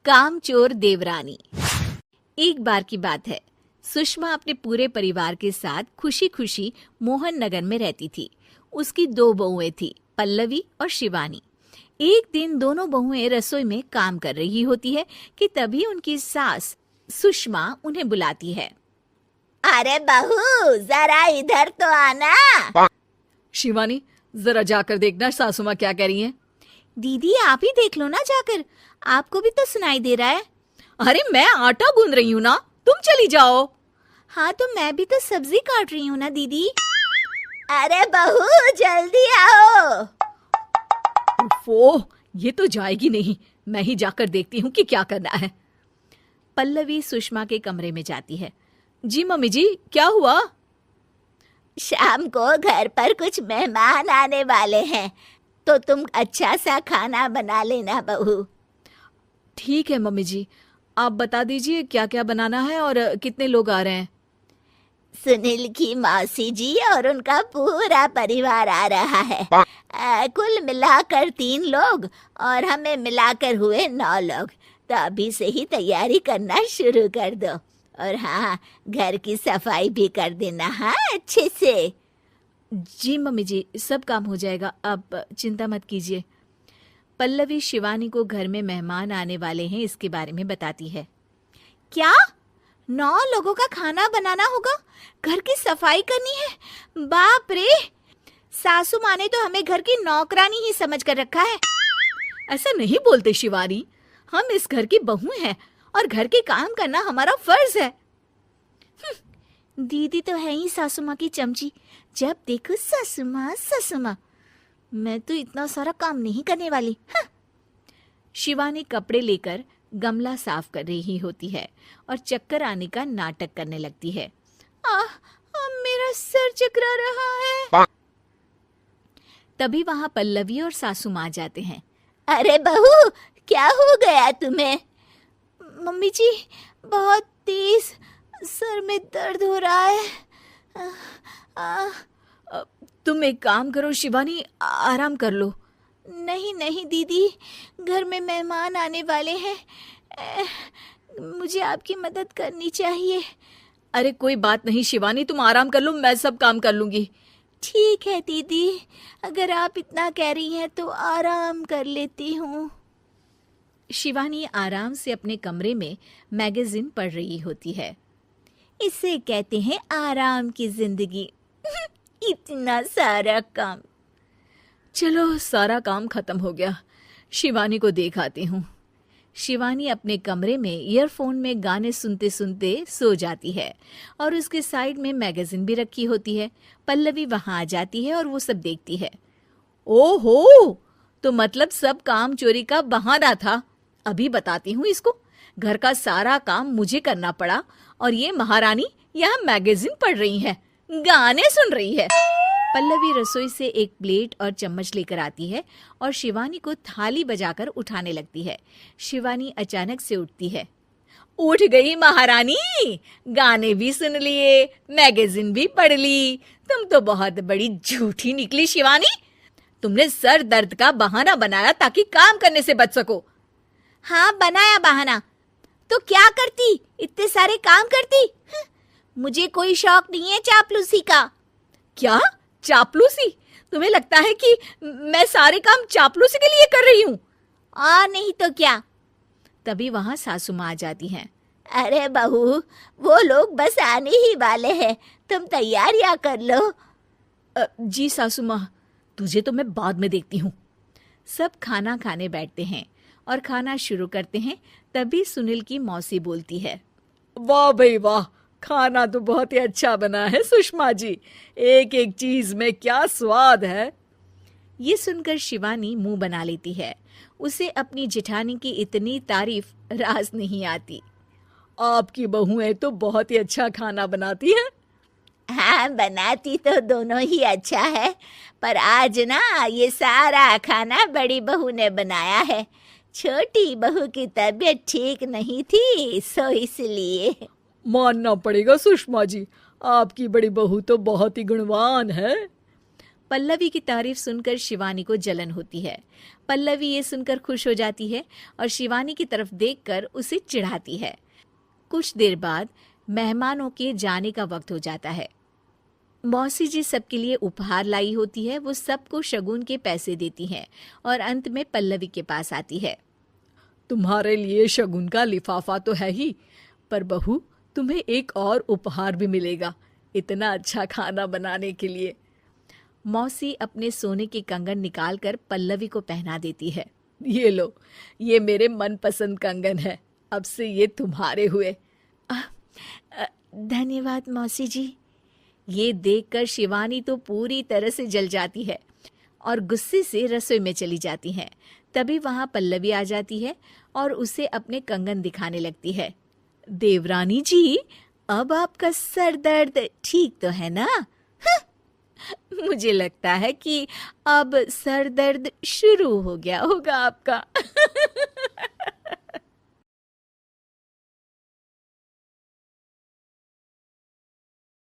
कामचोर देवरानी। एक बार की बात है, सुषमा अपने पूरे परिवार के साथ खुशी खुशी मोहन नगर में रहती थी। उसकी 2 बहुएं थी, पल्लवी और शिवानी। एक दिन दोनों बहुएं रसोई में काम कर रही होती है कि तभी उनकी सास सुषमा उन्हें बुलाती है। अरे बहू, जरा इधर तो आना। शिवानी, जरा जाकर देखना सासू माँ क्या कह रही हैं। दीदी आप ही देख लो ना जाकर, आपको भी तो सुनाई दे रहा है। अरे मैं आटा गूंद रही हूँ ना, तुम चली जाओ। हाँ तो मैं भी तो सब्जी काट रही हूँ ना दीदी। अरे बहू जल्दी आओ। ओह, ये तो जाएगी नहीं। मैं ही जाकर देखती हूँ कि क्या करना है। पल्लवी सुषमा के कमरे में जाती है। जी मम्मी जी, क्या हुआ? शाम को घर पर कुछ मेहमान आने वाले हैं, तो तुम अच्छा सा खाना बना लेना बहू। ठीक है मम्मी जी, आप बता दीजिए क्या क्या बनाना है और कितने लोग आ रहे हैं। सुनील की मौसी जी और उनका पूरा परिवार आ रहा है। कुल मिलाकर 3 लोग और हमें मिलाकर हुए 9 लोग। तो अभी से ही तैयारी करना शुरू कर दो। और हाँ, घर की सफाई भी कर देना, हाँ अच्छे से। जी मम्मी जी, सब काम हो जाएगा, आप चिंता मत कीजिए। पल्लवी शिवानी को घर में मेहमान आने वाले हैं इसके बारे में बताती है। क्या 9 लोगों का खाना बनाना होगा, घर की सफाई करनी है? बाप रे, सासू माँ ने तो हमें घर की नौकरानी ही समझ कर रखा है। ऐसा नहीं बोलते शिवानी, हम इस घर की बहू हैं और घर के काम करना हमारा फर्ज है। दीदी तो है ही सासू माँ की चमची, जब देखो सासू माँ सासू माँ। मैं तो इतना सारा काम नहीं करने वाली। शिवानी कपड़े लेकर गमला साफ कर रही होती है और चक्कर आने का नाटक करने लगती है। मेरा सर चकरा रहा है। तभी वहां पल्लवी और सासू माँ जाते हैं। अरे बहू, क्या हो गया तुम्हें? मम्मी जी, बहुत तेज सर में दर्द हो रहा है। तुम एक काम करो शिवानी, आराम कर लो। नहीं नहीं दीदी, घर में मेहमान आने वाले हैं, मुझे आपकी मदद करनी चाहिए। अरे कोई बात नहीं शिवानी, तुम आराम कर लो, मैं सब काम कर लूंगी। ठीक है दीदी, अगर आप इतना कह रही हैं तो आराम कर लेती हूँ। शिवानी आराम से अपने कमरे में मैगजीन पढ़ रही होती है। इसे कहते हैं आराम की जिंदगी। इतना सारा काम। चलो सारा काम खत्म हो गया, शिवानी को देख आती हूँ। शिवानी अपने कमरे में ईयरफोन में गाने सुनते सुनते सो जाती है और उसके साइड में मैगजीन भी रखी होती है। पल्लवी वहां आ जाती है और वो सब देखती है। ओहो, तो मतलब सब काम चोरी का बहाना था। अभी बताती हूँ इसको। घर का सारा काम मुझे करना पड़ा और ये महारानी यहाँ मैगजीन पढ़ रही है, गाने सुन रही है। पल्लवी रसोई से एक प्लेट और चम्मच लेकर आती है और शिवानी को थाली बजाकर उठाने लगती है। शिवानी अचानक से उठती है। उठ गई महारानी, गाने भी सुन लिए, मैगजीन भी पढ़ ली। तुम तो बहुत बड़ी झूठी निकली शिवानी। तुमने सर दर्द का बहाना बनाया ताकि काम करने से बच सको। हाँ बनाया बहाना, तो क्या करती, इतने सारे काम करती। मुझे कोई शौक नहीं है चापलूसी का। क्या चापलूसी? तुम्हें लगता है कि मैं सारे काम चापलूसी के लिए कर रही हूँ? नहीं तो क्या। तभी वहां सासू माँ आ जाती हैं। अरे बहू, वो लोग बस आने ही वाले हैं, तुम तैयारियां कर लो। जी सासू माँ, तुझे तो मैं बाद में देखती हूँ। सब खाना खाने बैठते हैं और खाना शुरू करते हैं। तभी सुनील की मौसी बोलती है। वाह भाई वाह, खाना तो बहुत ही अच्छा बना है सुषमा जी, एक एक चीज में क्या स्वाद है। ये सुनकर शिवानी मुंह बना लेती है। उसे अपनी जेठानी की इतनी तारीफ रास नहीं आती। आपकी बहुएं तो बहुत ही अच्छा खाना बनाती हैं। हाँ, बनाती तो दोनों ही अच्छा है, पर आज ना ये सारा खाना बड़ी बहू ने बनाया है। छोटी बहू की तबीयत ठीक नहीं थी, सो इसलिए। मानना पड़ेगा सुषमा जी, आपकी बड़ी बहू तो बहुत ही गुणवान है। पल्लवी की तारीफ सुनकर शिवानी को जलन होती है। पल्लवी ये सुनकर खुश हो जाती है और शिवानी की तरफ देखकर उसे चिढ़ाती है। कुछ देर बाद मेहमानों के जाने का वक्त हो जाता है। मौसी जी सबके लिए उपहार लाई होती है। वो सबको शगुन के पैसे देती हैं और अंत में पल्लवी के पास आती है। तुम्हारे लिए शगुन का लिफाफा तो है ही, पर बहू तुम्हें एक और उपहार भी मिलेगा इतना अच्छा खाना बनाने के लिए। मौसी अपने सोने के कंगन निकालकर पल्लवी को पहना देती है। ये लो, ये मेरे मनपसंद कंगन है, अब से ये तुम्हारे हुए। धन्यवाद मौसी जी। ये देखकर शिवानी तो पूरी तरह से जल जाती है और गुस्से से रसोई में चली जाती है। तभी वहां पल्लवी आ जाती है और उसे अपने कंगन दिखाने लगती है। देवरानी जी, अब आपका सर दर्द ठीक तो है ना? मुझे लगता है कि अब सर दर्द शुरू हो गया होगा आपका।